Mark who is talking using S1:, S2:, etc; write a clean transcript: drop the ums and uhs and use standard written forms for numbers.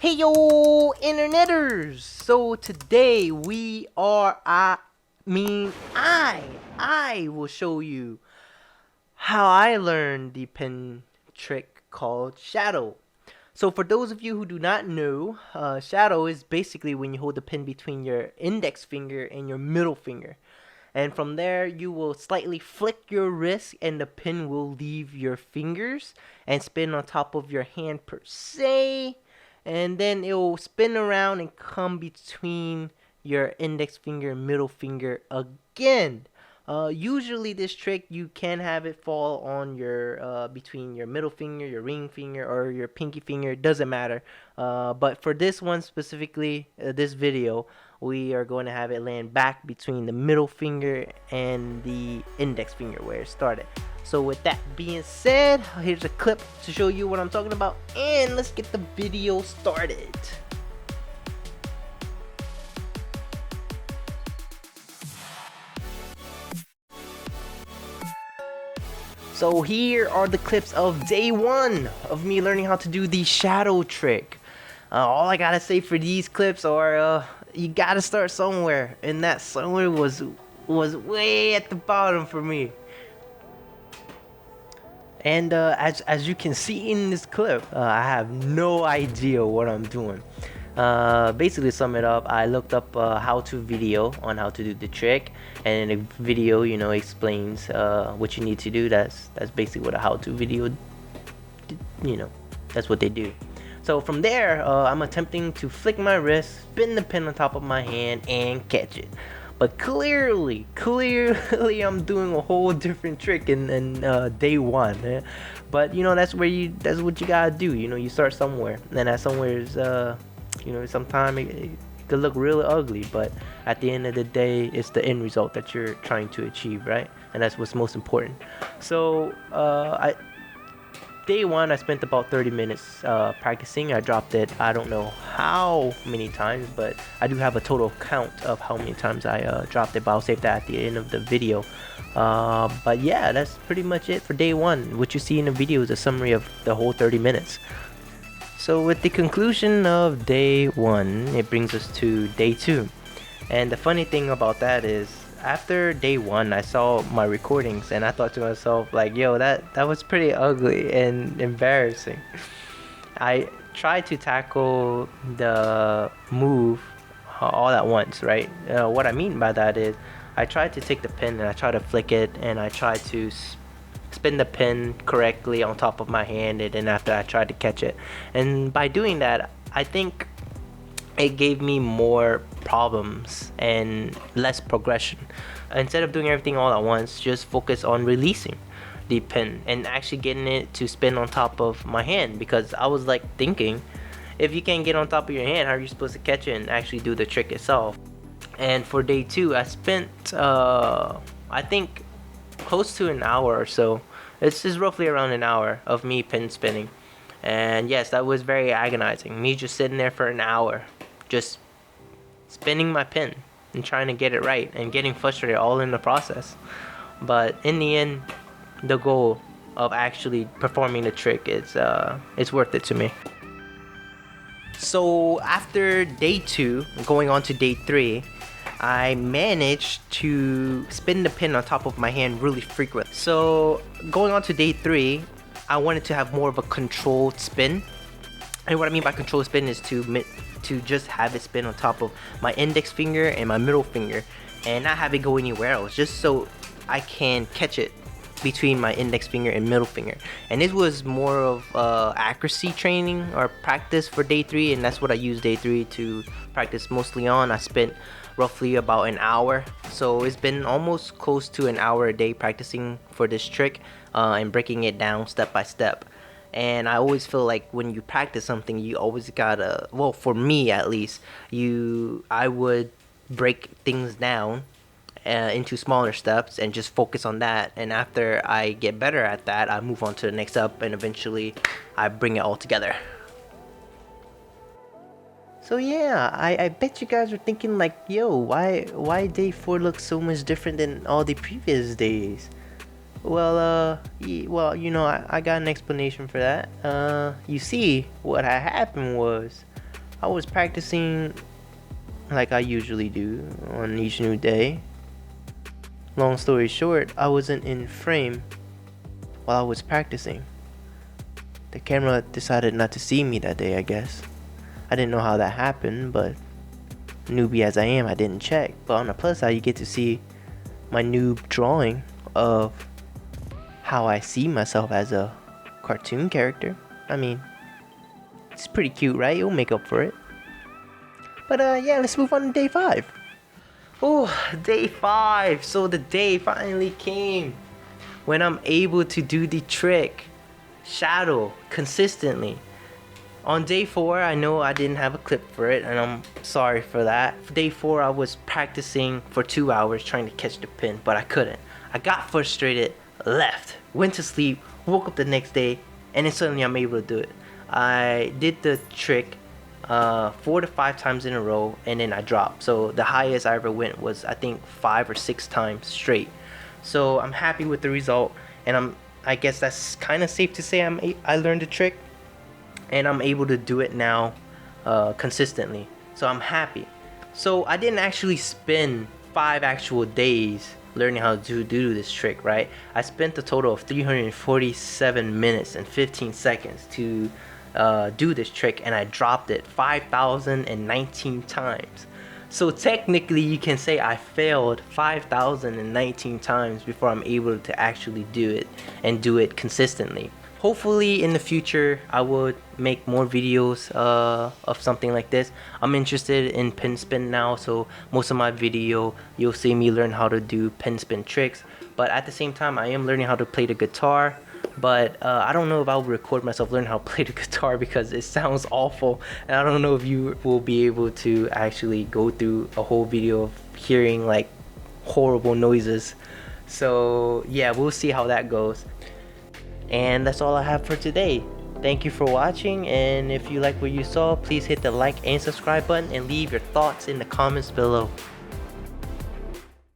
S1: Hey yo, interneters! So today I will show you how I learned the pen trick called shadow. So for those of you who do not know, shadow is basically when you hold the pen between your index finger and your middle finger. And from there, you will slightly flick your wrist and the pen will leave your fingers and spin on top of your hand per se. And then it will spin around and come between your index finger and middle finger again. Usually this trick you can have it fall on your between your middle finger, your ring finger, or your pinky finger. It doesn't matter. But for this one specifically, this video, we are going to have it land back between the middle finger and the index finger where it started. So with that being said, here's a clip to show you what I'm talking about, and let's get the video started. So here are the clips of day one of me learning how to do the shadow trick. All I gotta say for these clips are you gotta start somewhere, and that somewhere was way at the bottom for me. And as you can see in this clip, I have no idea what I'm doing. Basically, to sum it up, I looked up how-to video on how to do the trick, and in the video, explains what you need to do. That's basically what a how-to video, that's what they do. So from there, I'm attempting to flick my wrist, spin the pen on top of my hand, and catch it. But clearly, I'm doing a whole different trick in day one. But that's what you gotta do. You start somewhere, and that somewhere is sometimes it could look really ugly, but at the end of the day, it's the end result that you're trying to achieve, right? And that's what's most important. So day one, I spent about 30 minutes practicing. I dropped it, I don't know how many times, but I do have a total count of how many times I dropped it, but I'll save that at the end of the video. But yeah, that's pretty much it for day one. What you see in the video is a summary of the whole 30 minutes. So with the conclusion of day one, it brings us to day two. And the funny thing about that is, after day one, I saw my recordings and I thought to myself, like, yo, that was pretty ugly and embarrassing. I tried to tackle the move all at once, right? What I mean by that is, I tried to take the pen and I tried to flick it, and I tried to spin the pen correctly on top of my hand, and then after I tried to catch it. And by doing that, I think it gave me more problems and less progression. Instead of doing everything all at once, just focus on releasing the pen and actually getting it to spin on top of my hand, because I was like thinking, if you can't get on top of your hand, how are you supposed to catch it and actually do the trick itself? And for day two, I spent I think close to an hour or so. This is roughly around an hour of me pen spinning. And yes, that was very agonizing. Me just sitting there for an hour, just spinning my pen and trying to get it right and getting frustrated all in the process. But in the end, the goal of actually performing the trick is it's worth it to me. So after day two, going on to day three, I managed to spin the pen on top of my hand really frequent. So going on to day three, I wanted to have more of a controlled spin. And what I mean by controlled spin is to just have it spin on top of my index finger and my middle finger, and not have it go anywhere else, just so I can catch it between my index finger and middle finger. And this was more of accuracy training or practice for day three, and that's what I used day three to practice mostly on. I spent roughly about an hour, so it's been almost close to an hour a day practicing for this trick and breaking it down step by step. And I always feel like when you practice something, you always gotta, well, for me at least, I would break things down into smaller steps and just focus on that. And after I get better at that, I move on to the next step, and eventually I bring it all together. So yeah, I bet you guys are thinking like, yo, why day 4 looks so much different than all the previous days? Well, I got an explanation for that. You see, what had happened was, I was practicing like I usually do on each new day. Long story short, I wasn't in frame while I was practicing. The camera decided not to see me that day, I guess. I didn't know how that happened, but newbie as I am, I didn't check. But on the plus side, you get to see my noob drawing of how I see myself as a cartoon character. I mean, it's pretty cute, right? It'll make up for it. But yeah, let's move on to day 5. Oh, day 5. So the day finally came when I'm able to do the trick shadow consistently. On day 4, I know I didn't have a clip for it, and I'm sorry for that. For day 4, I was practicing for 2 hours trying to catch the pin, but I couldn't. I got frustrated, left, went to sleep, woke up the next day, and then suddenly I'm able to do it. I did the trick 4 to 5 times in a row, and then I dropped. So the highest I ever went was, I think, 5 or 6 times straight. So I'm happy with the result, and I guess that's kind of safe to say I learned the trick, and I'm able to do it now consistently. So I'm happy. So I didn't actually spend 5 actual days learning how to do this trick, right? I spent a total of 347 minutes and 15 seconds to do this trick, and I dropped it 5,019 times. So technically you can say I failed 5,019 times before I'm able to actually do it and do it consistently. Hopefully in the future I would make more videos of something like this. I'm interested in pin spin now, so most of my video you'll see me learn how to do pin spin tricks, but at the same time I am learning how to play the guitar. But I don't know if I'll record myself learning how to play the guitar because it sounds awful, and I don't know if you will be able to actually go through a whole video of hearing like horrible noises. So yeah, we'll see how that goes. And that's all I have for today. Thank you for watching, and if you like what you saw, please hit the like and subscribe button and leave your thoughts in the comments below.